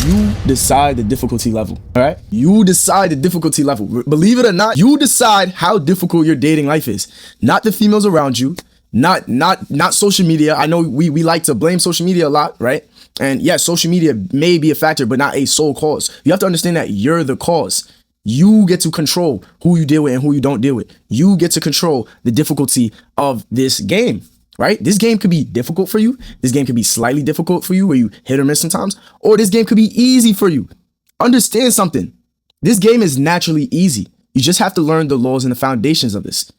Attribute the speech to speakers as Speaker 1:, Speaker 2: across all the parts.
Speaker 1: You decide the difficulty level, all right? You decide the difficulty level. Believe it or not, you decide how difficult your dating life is. Not the females around you, not social media. I know we like to blame social media a lot, right? And yes, social media may be a factor, but not a sole cause. You have to understand that you're the cause. You get to control who you deal with and who you don't deal with. You get to control the difficulty of this game, right? This game could be difficult for you. This game could be slightly difficult for you where you hit or miss sometimes, or this game could be easy for you. Understand something. This game is naturally easy. You just have to learn the laws and the foundations of this.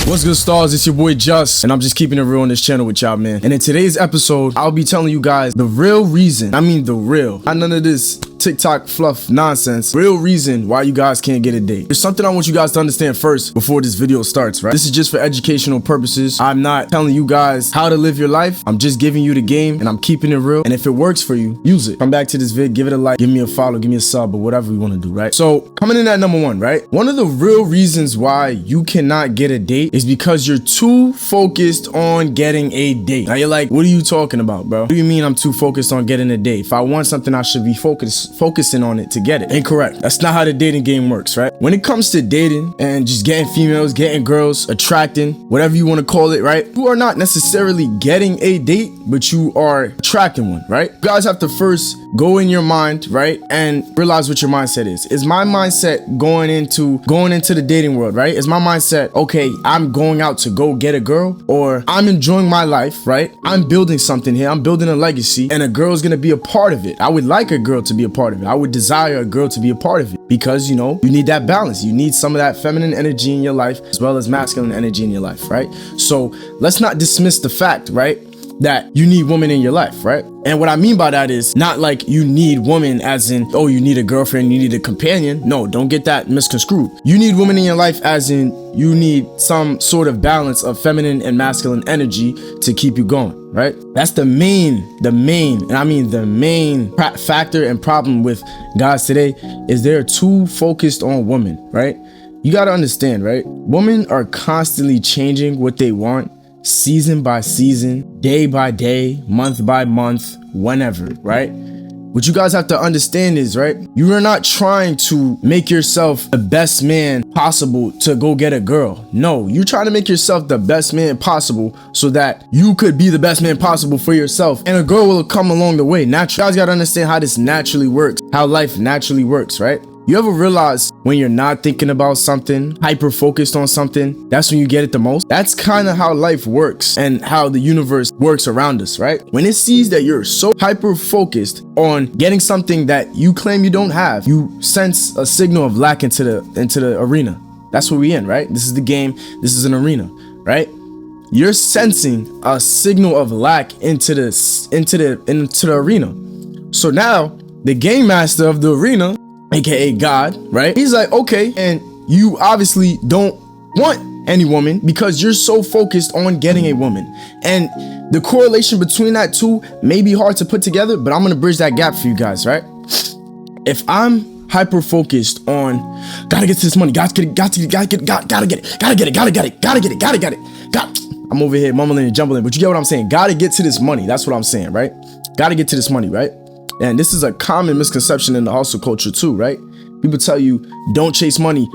Speaker 1: What's good, stars? It's your boy Just, and I'm just keeping it real on this channel with y'all, man. And in today's episode, I'll be telling you guys the real reason, I mean the real, not none of this TikTok fluff nonsense, real reason why you guys can't get a date. There's something I want you guys to understand first before this video starts, right? This is just for educational purposes. I'm not telling you guys how to live your life. I'm just giving you the game, and I'm keeping it real. And if it works for you, use it. Come back to this vid, give it a like, give me a follow, give me a sub, or whatever you want to do, right? So coming in at number one, right? One of the real reasons why you cannot get a date is because you're too focused on getting a date. Now you're like, what are you talking about, bro? What do you mean I'm too focused on getting a date? If I want something, I should be focusing on it to get it. Incorrect. That's not how the dating game works, right? When it comes to dating and just getting females, getting girls, attracting, whatever you want to call it, right? You are not necessarily getting a date, but you are attracting one, right? You guys have to first go in your mind, right? And realize what your mindset is. Is my mindset going into the dating world, right? Is my mindset, okay, I'm going out to go get a girl, or I'm enjoying my life, right? I'm building something here. I'm building a legacy, and a girl's gonna be a part of it. I would like a girl to be a part of it. I would desire a girl to be a part of it because, you know, you need that balance. You need some of that feminine energy in your life as well as masculine energy in your life, right? So let's not dismiss the fact, right, that you need women in your life, right? And what I mean by that is not like you need women as in, oh, you need a girlfriend, you need a companion. No, don't get that misconstrued. You need women in your life as in you need some sort of balance of feminine and masculine energy to keep you going, right? That's the main factor and problem with guys today is they're too focused on women, right? You got to understand, right? Women are constantly changing what they want, season by season, day by day, month by month, whenever, right? What you guys have to understand is, right, you are not trying to make yourself the best man possible to go get a girl. No, you're trying to make yourself the best man possible so that you could be the best man possible for yourself, and a girl will come along the way. Naturally, you guys gotta understand how this naturally works, how life naturally works, right? You ever realize when you're not thinking about something, hyper focused on something, that's when you get it the most? That's kind of how life works and how the universe works around us, right? When it sees that you're so hyper focused on getting something that you claim you don't have, you sense a signal of lack into the arena. That's what we in, right? This is the game. This is an arena, right? You're sensing a signal of lack into the arena. So now the game master of the arena, aka God, right? He's like, okay, and you obviously don't want any woman because you're so focused on getting a woman. And the correlation between that two may be hard to put together, but I'm gonna bridge that gap for you guys, right? If I'm hyper focused on gotta get to this money, gotta get it. I'm over here mumbling and jumbling, but you get what I'm saying? Gotta get to this money. That's what I'm saying, right? Gotta get to this money, right? And this is a common misconception in the hustle culture too, right? People tell you, don't chase money,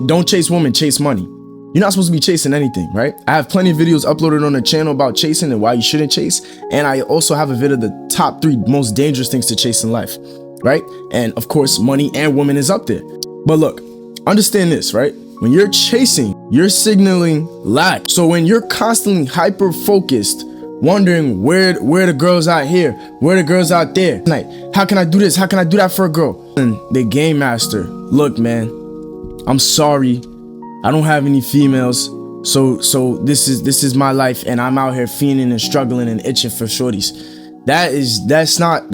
Speaker 1: don't chase women, chase money. You're not supposed to be chasing anything, right? I have plenty of videos uploaded on the channel about chasing and why you shouldn't chase. And I also have a video of the top 3 most dangerous things to chase in life, right? And of course, money and women is up there. But look, understand this, right? When you're chasing, you're signaling lack. So when you're constantly hyper focused, wondering where the girls out here, where the girls out there, like, how can I do this? How can I do that for a girl? And the game master, look, man, I'm sorry, I don't have any females, so this is my life, and I'm out here fiending and struggling and itching for shorties. That's not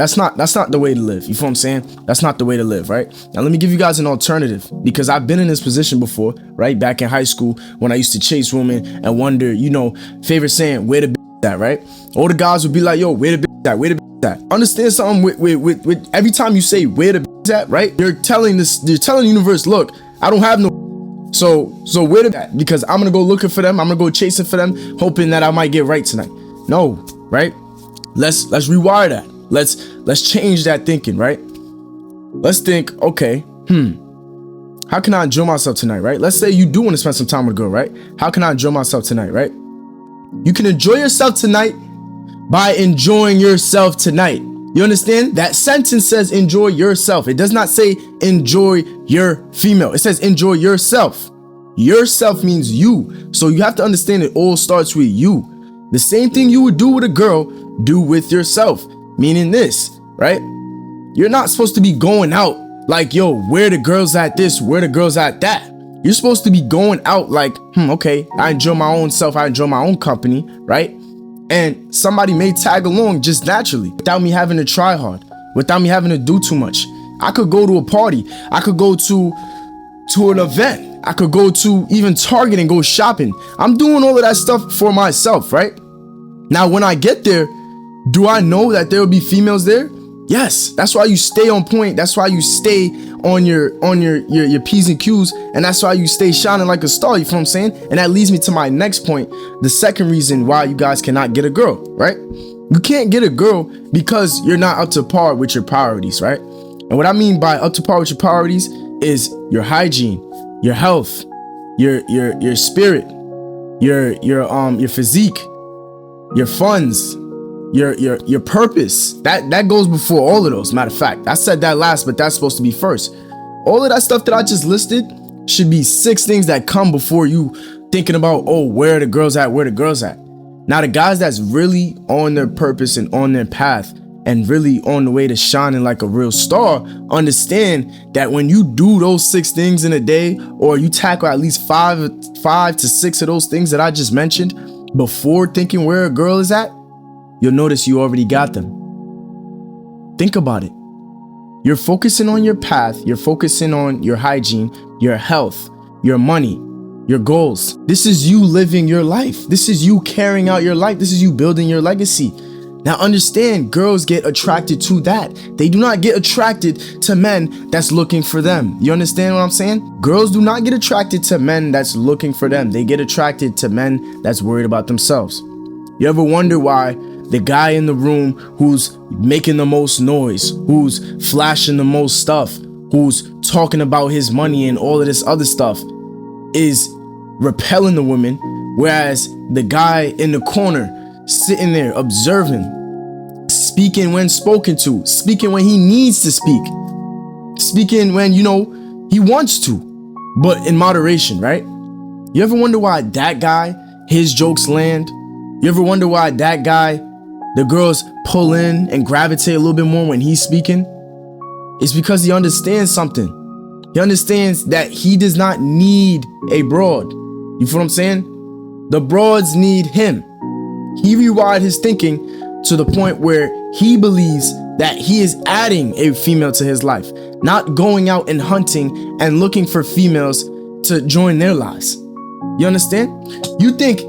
Speaker 1: the way to live. You feel what I'm saying? That's not the way to live, right? Now let me give you guys an alternative, because I've been in this position before, right? Back in high school when I used to chase women and wonder, you know, favorite saying, where the that, right? All the guys would be like, yo, where the at? Where the at? Understand something with every time you say where the at, right? You're telling the universe, look, I don't have no. So where did that? Because I'm gonna go looking for them. I'm gonna go chasing for them, hoping that I might get right tonight. No, right? Let's rewire that. Let's change that thinking, right? Let's think, okay, how can I enjoy myself tonight, right? Let's say you do want to spend some time with a girl, right? How can I enjoy myself tonight, right? You can enjoy yourself tonight by enjoying yourself tonight. You understand? That sentence says enjoy yourself. It does not say enjoy your female. It says enjoy yourself. Yourself means you. So you have to understand it all starts with you. The same thing you would do with a girl, do with yourself. Meaning this, right? You're not supposed to be going out like, yo, where the girls at this, where the girls at that. You're supposed to be going out like, okay, I enjoy my own self. I enjoy my own company, right? And somebody may tag along just naturally without me having to try hard, without me having to do too much. I could go to a party. I could go to an event. I could go to even Target and go shopping. I'm doing all of that stuff for myself, right? Now, when I get there, do I know that there will be females there? Yes. That's why you stay on point. That's why you stay on your P's and Q's. And that's why you stay shining like a star. You feel what I'm saying? And that leads me to my next point. The second reason why you guys cannot get a girl, right? You can't get a girl because you're not up to par with your priorities, right? And what I mean by up to par with your priorities is your hygiene, your health, your spirit, your physique, your funds, your purpose. That goes before all of those. Matter of fact, I said that last, but that's supposed to be first. All of that stuff that I just listed should be 6 things that come before you thinking about, oh, where are the girls at, where the girls at. Now, the guys that's really on their purpose and on their path and really on the way to shining like a real star, understand that when you do those 6 things in a day, or you tackle at least 5 to 6 of those things that I just mentioned before thinking where a girl is at, you'll notice you already got them. Think about it. You're focusing on your path. You're focusing on your hygiene, your health, your money, your goals. This is you living your life. This is you carrying out your life. This is you building your legacy. Now understand, girls get attracted to that. They do not get attracted to men that's looking for them. You understand what I'm saying? Girls do not get attracted to men that's looking for them. They get attracted to men that's worried about themselves. You ever wonder why the guy in the room who's making the most noise, who's flashing the most stuff, who's talking about his money and all of this other stuff is repelling the woman, whereas the guy in the corner sitting there observing, speaking when spoken to, speaking when he needs to speak, speaking when, he wants to, but in moderation, right? You ever wonder why that guy, his jokes land? You ever wonder why that guy, the girls pull in and gravitate a little bit more when he's speaking? It's because he understands something. He understands that he does not need a broad. You feel what I'm saying? The broads need him. He rewired his thinking to the point where he believes that he is adding a female to his life, not going out and hunting and looking for females to join their lives. You understand? You think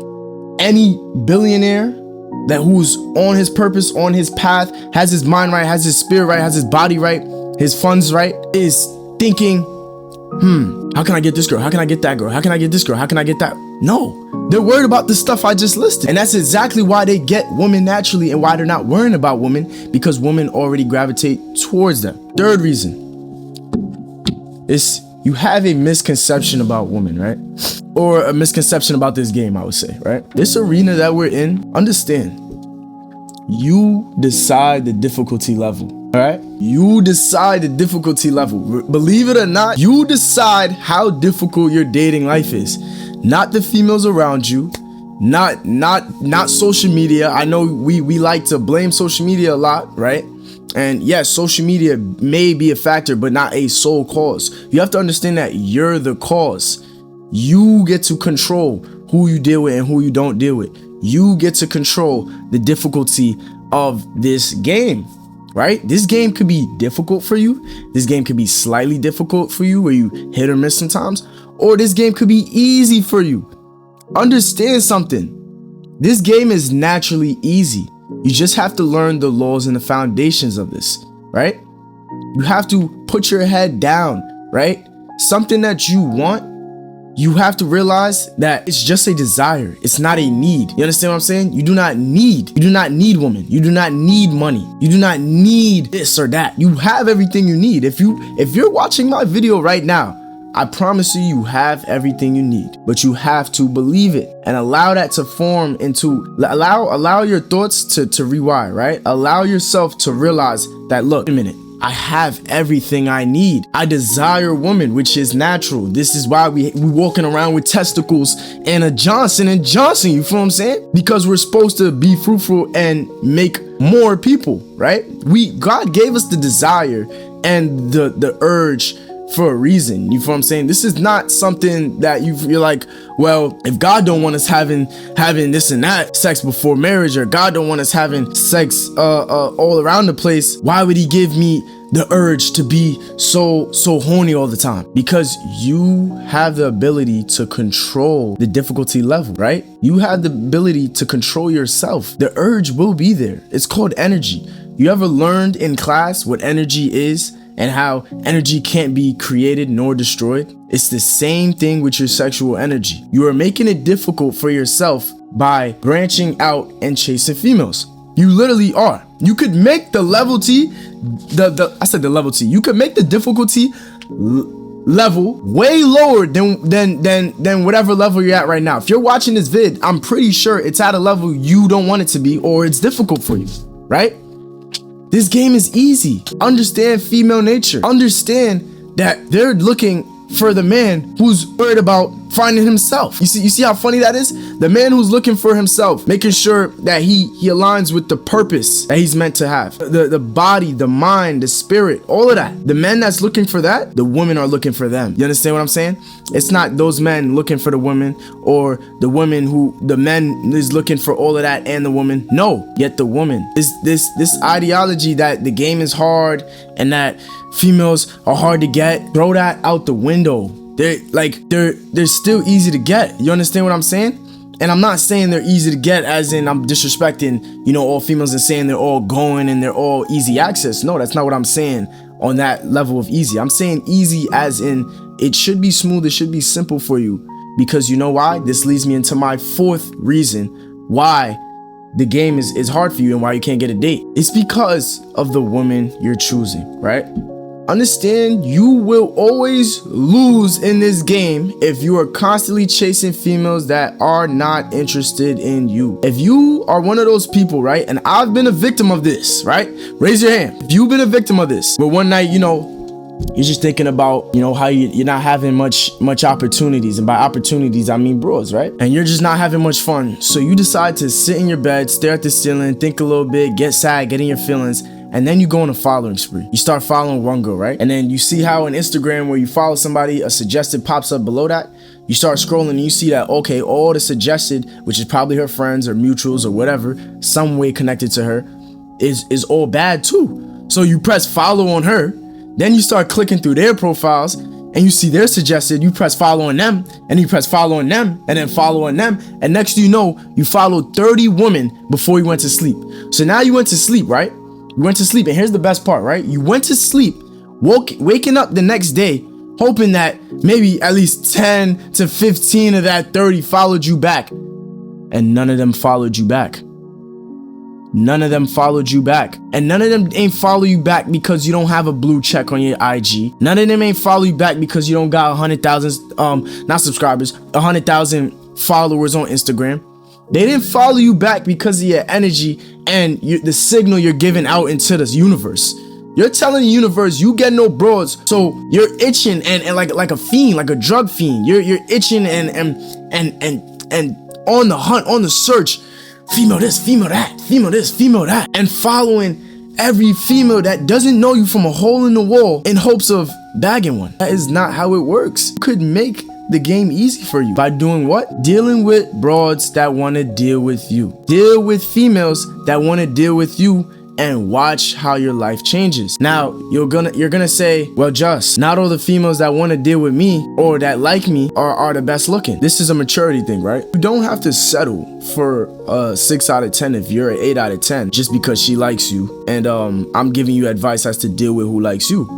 Speaker 1: any billionaire that who's on his purpose, on his path, has his mind right, has his spirit right, has his body right, his funds right, is thinking, how can I get this girl? How can I get that girl? How can I get this girl? How can I get that? No, they're worried about the stuff I just listed. And that's exactly why they get women naturally and why they're not worrying about women, because women already gravitate towards them. Third reason is you have a misconception about women, right? Or a misconception about this game, I would say, right? This arena that we're in, understand, you decide the difficulty level, all right? You decide the difficulty level. Believe it or not, you decide how difficult your dating life is. Not the females around you, not social media. I know we like to blame social media a lot, right? And yes, social media may be a factor, but not a sole cause. You have to understand that you're the cause. You get to control who you deal with and who you don't deal with. You get to control the difficulty of this game, right? This game could be difficult for you. This game could be slightly difficult for you, where you hit or miss sometimes. Or this game could be easy for you. Understand something. This game is naturally easy. You just have to learn the laws and the foundations of this, right? You have to put your head down, right? something that you want, you have to realize that it's just a desire. It's not a need. You understand what I'm saying? You do not need women. You do not need money. You do not need this or that. You have everything you need. If you're watching my video right now, I promise you have everything you need, but you have to believe it and allow that to form into, allow your thoughts to rewire, right? Allow yourself to realize that, look, a minute, I have everything I need. I desire a woman, which is natural. This is why we walking around with testicles and a Johnson & Johnson, you feel what I'm saying? Because we're supposed to be fruitful and make more people, right? God gave us the desire and the urge for a reason. You feel what I'm saying? This is not something that you're like, well, if God don't want us having this and that sex before marriage, or God don't want us having sex all around the place, why would he give me the urge to be so horny all the time? Because you have the ability to control the difficulty level, right? You have the ability to control yourself. The urge will be there. It's called energy. You ever learned in class what energy is and how energy can't be created nor destroyed? It's the same thing with your sexual energy. You are making it difficult for yourself by branching out and chasing females. You literally are. You could make the level T, you could make the difficulty level way lower than whatever level you're at right now. If you're watching this vid, I'm pretty sure it's at a level you don't want it to be, or it's difficult for you, right? This game is easy. Understand female nature. Understand that they're looking for the man who's worried about finding himself. You see how funny that is? The man who's looking for himself, making sure that he aligns with the purpose that he's meant to have. The body, the mind, the spirit, all of that. The men that's looking for that, the women are looking for them. You understand what I'm saying? It's not those men looking for the women, or the women who the men is looking for all of that and the woman. No, yet the woman. This ideology that the game is hard and that females are hard to get, throw that out the window. They're still easy to get. You understand what I'm saying? And I'm not saying they're easy to get as in I'm disrespecting, all females and saying they're all going and they're all easy access. No, that's not what I'm saying on that level of easy. I'm saying easy as in it should be smooth, it should be simple for you. Because you know why? This leads me into my fourth reason why the game is hard for you and why you can't get a date. It's because of the woman you're choosing, right? Understand, you will always lose in this game if you are constantly chasing females that are not interested in you. If you are one of those people, right? And I've been a victim of this, right? Raise your hand if you've been a victim of this. But one night, you're just thinking about, how you're not having much opportunities. And by opportunities, I mean bros, right? And you're just not having much fun. So you decide to sit in your bed, stare at the ceiling, think a little bit, get sad, get in your feelings. And then you go on a following spree. You start following one girl, right? And then you see how on Instagram where you follow somebody, a suggested pops up below that. You start scrolling and you see that, okay, all the suggested, which is probably her friends or mutuals or whatever, some way connected to her, is all bad too. So you press follow on her. Then you start clicking through their profiles and you see their suggested, you press follow on them, and you press follow on them, and then follow on them. And next thing you know, you followed 30 women before you went to sleep. So now you went to sleep, right? You went to sleep, and here's the best part, right? You went to sleep, waking up the next day, hoping that maybe at least 10 to 15 of that 30 followed you back. And none of them followed you back. None of them followed you back. And none of them ain't follow you back because you don't have a blue check on your IG. None of them ain't follow you back because you don't got 100,000, not subscribers, 100,000 followers on Instagram. They didn't follow you back because of your energy and the signal you're giving out into this universe. You're telling the universe you get no bros, so you're itching and like a fiend, like a drug fiend. You're itching and on the hunt, on the search. Female this, female that, female this, female that, and following every female that doesn't know you from a hole in the wall in hopes of bagging one. That is not how it works. You could make the game easy for you by doing what? Dealing with broads that want to deal with you. Deal with females that want to deal with you, and watch how your life changes. Now, you're gonna say, well, just not all the females that want to deal with me or that like me are the best looking. This is a maturity thing, right? You don't have to settle for a 6 out of 10 if you're an 8 out of 10 just because she likes you and I'm giving you advice as to deal with who likes you.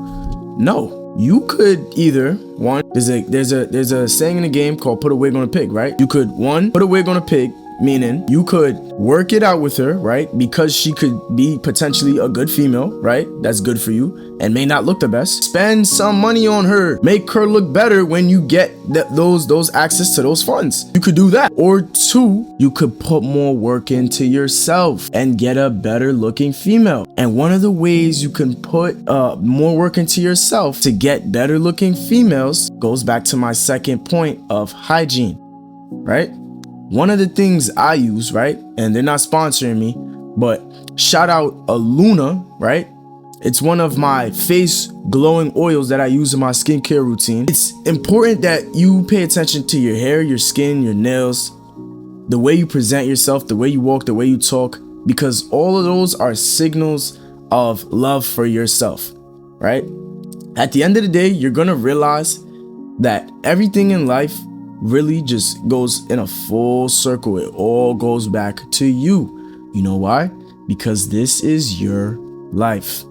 Speaker 1: No. You could either one, there's a saying in the game called put a wig on a pig, right? You could one, put a wig on a pig, meaning you could work it out with her, right? Because she could be potentially a good female, right? That's good for you and may not look the best. Spend some money on her, make her look better when you get those access to those funds. You could do that. Or two, you could put more work into yourself and get a better looking female. And one of the ways you can put more work into yourself to get better looking females goes back to my second point of hygiene, right? One of the things I use, right, and they're not sponsoring me, but shout out Luna, right? It's one of my face glowing oils that I use in my skincare routine. It's important that you pay attention to your hair, your skin, your nails, the way you present yourself, the way you walk, the way you talk, because all of those are signals of love for yourself, right? At the end of the day, you're gonna realize that everything in life really just goes in a full circle. It all goes back to you. You know why? Because this is your life.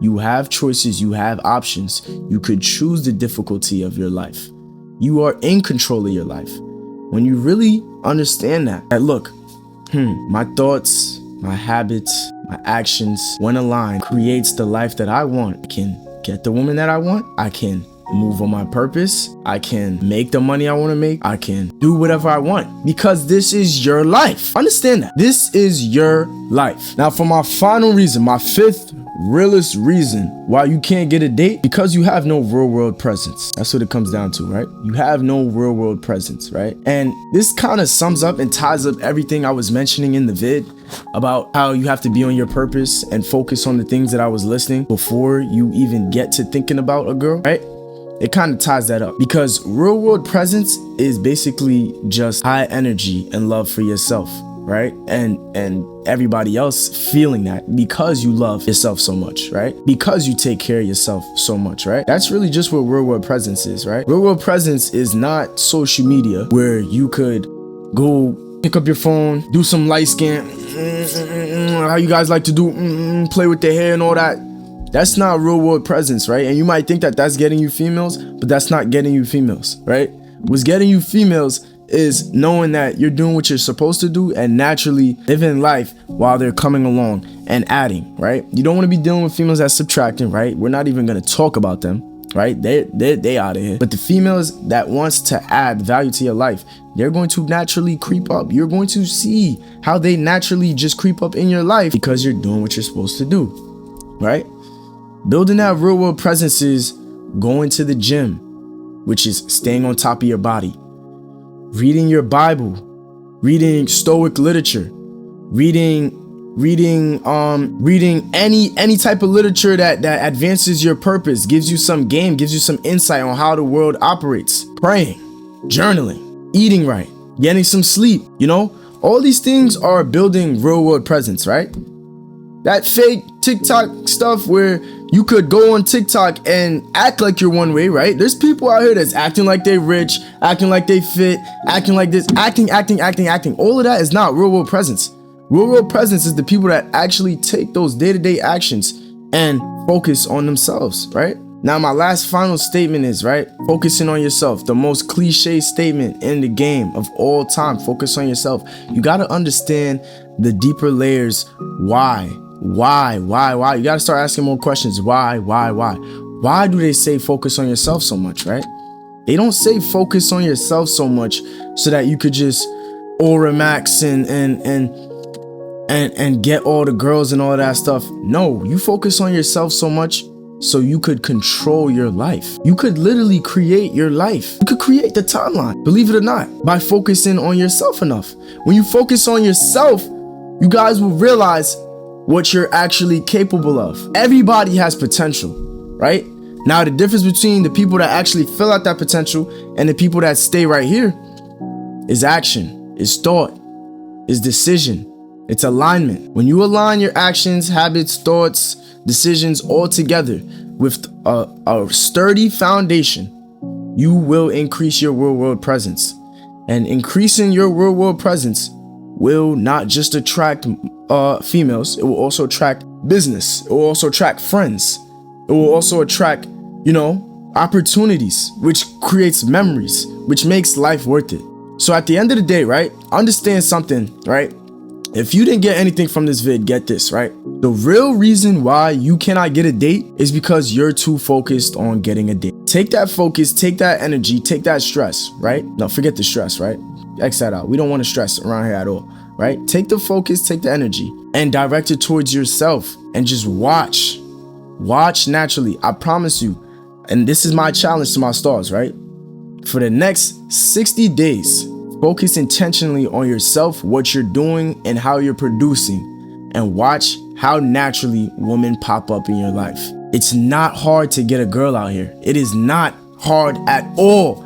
Speaker 1: You have choices, you have options. You could choose the difficulty of your life. You are in control of your life. When you really understand that look, my thoughts, my habits, my actions, when aligned, creates the life that I want. I can get the woman that I want. I can move on my purpose. I can make the money I want to make. I can do whatever I want because this is your life. Understand that. This is your life. Now, for my final reason, my fifth realest reason why you can't get a date, because you have no real world presence. That's what it comes down to, right? You have no real world presence, right? And this kind of sums up and ties up everything I was mentioning in the vid about how you have to be on your purpose and focus on the things that I was listing before you even get to thinking about a girl, right? It kind of ties that up because real world presence is basically just high energy and love for yourself, right? And everybody else feeling that because you love yourself so much, right? Because you take care of yourself so much, right? That's really just what real world presence is, right? Real world presence is not social media where you could go pick up your phone, do some light scan, how you guys like to do, play with their hair and all that. That's not real world presence, right? And you might think that that's getting you females, but that's not getting you females, right? What's getting you females is knowing that you're doing what you're supposed to do and naturally living life while they're coming along and adding, right? You don't want to be dealing with females that's subtracting, right? We're not even going to talk about them, right? They out of here. But the females that wants to add value to your life, they're going to naturally creep up. You're going to see how they naturally just creep up in your life because you're doing what you're supposed to do, right? Building that real world presence is going to the gym, which is staying on top of your body, reading your Bible, reading Stoic literature, reading any type of literature that advances your purpose, gives you some game, gives you some insight on how the world operates, praying, journaling, eating right, getting some sleep, you know, all these things are building real world presence, right? That fake TikTok stuff where you could go on TikTok and act like you're one way, right? There's people out here that's acting like they rich, acting like they fit, acting like this, acting. All of that is not real world presence. Real world presence is the people that actually take those day-to-day actions and focus on themselves, right? Now, my last final statement is, right, focusing on yourself. The most cliche statement in the game of all time, focus on yourself. You got to understand the deeper layers. Why? You got to start asking more questions. Why? Why do they say focus on yourself so much, right? They don't say focus on yourself so much so that you could just aura max and get all the girls and all that stuff. No, you focus on yourself so much so you could control your life. You could literally create your life. You could create the timeline, believe it or not, by focusing on yourself enough. When you focus on yourself, you guys will realize what you're actually capable of. Everybody has potential, right? Now, the difference between the people that actually fill out that potential and the people that stay right here is action, is thought, is decision, it's alignment. When you align your actions, habits, thoughts, decisions all together with a sturdy foundation, you will increase your real world presence. And increasing your real world presence will not just attract females, it will also attract business, it will also attract friends, it will also attract, opportunities, which creates memories, which makes life worth it. So at the end of the day, right, understand something, right? If you didn't get anything from this vid, get this, right? The real reason why you cannot get a date is because you're too focused on getting a date. Take that focus, take that energy, take that stress, right? No, forget the stress, right? X that out. We don't want to stress around here at all, right? Take the focus, take the energy, and direct it towards yourself and just watch. Watch naturally. I promise you. And this is my challenge to my stars, right? For the next 60 days, focus intentionally on yourself, what you're doing, and how you're producing, and watch how naturally women pop up in your life. It's not hard to get a girl out here. It is not hard at all.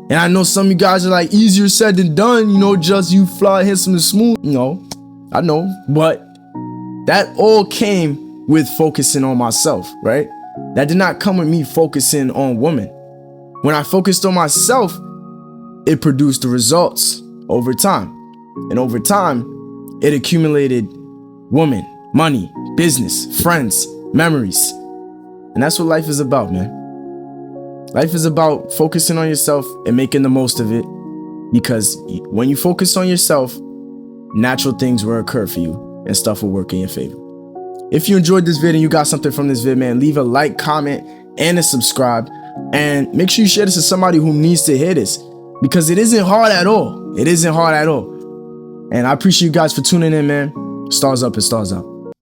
Speaker 1: And I know some of you guys are like, easier said than done, you know, just you fly, handsome and smooth. You know, I know, but that all came with focusing on myself, right? That did not come with me focusing on women. When I focused on myself, it produced the results over time. And over time, it accumulated women, money, business, friends, memories. And that's what life is about, man. Life is about focusing on yourself and making the most of it. Because when you focus on yourself, natural things will occur for you and stuff will work in your favor. If you enjoyed this video and you got something from this video, man, leave a like, comment, and a subscribe. And make sure you share this to somebody who needs to hear this, because it isn't hard at all. It isn't hard at all. And I appreciate you guys for tuning in, man. Stars up and stars out.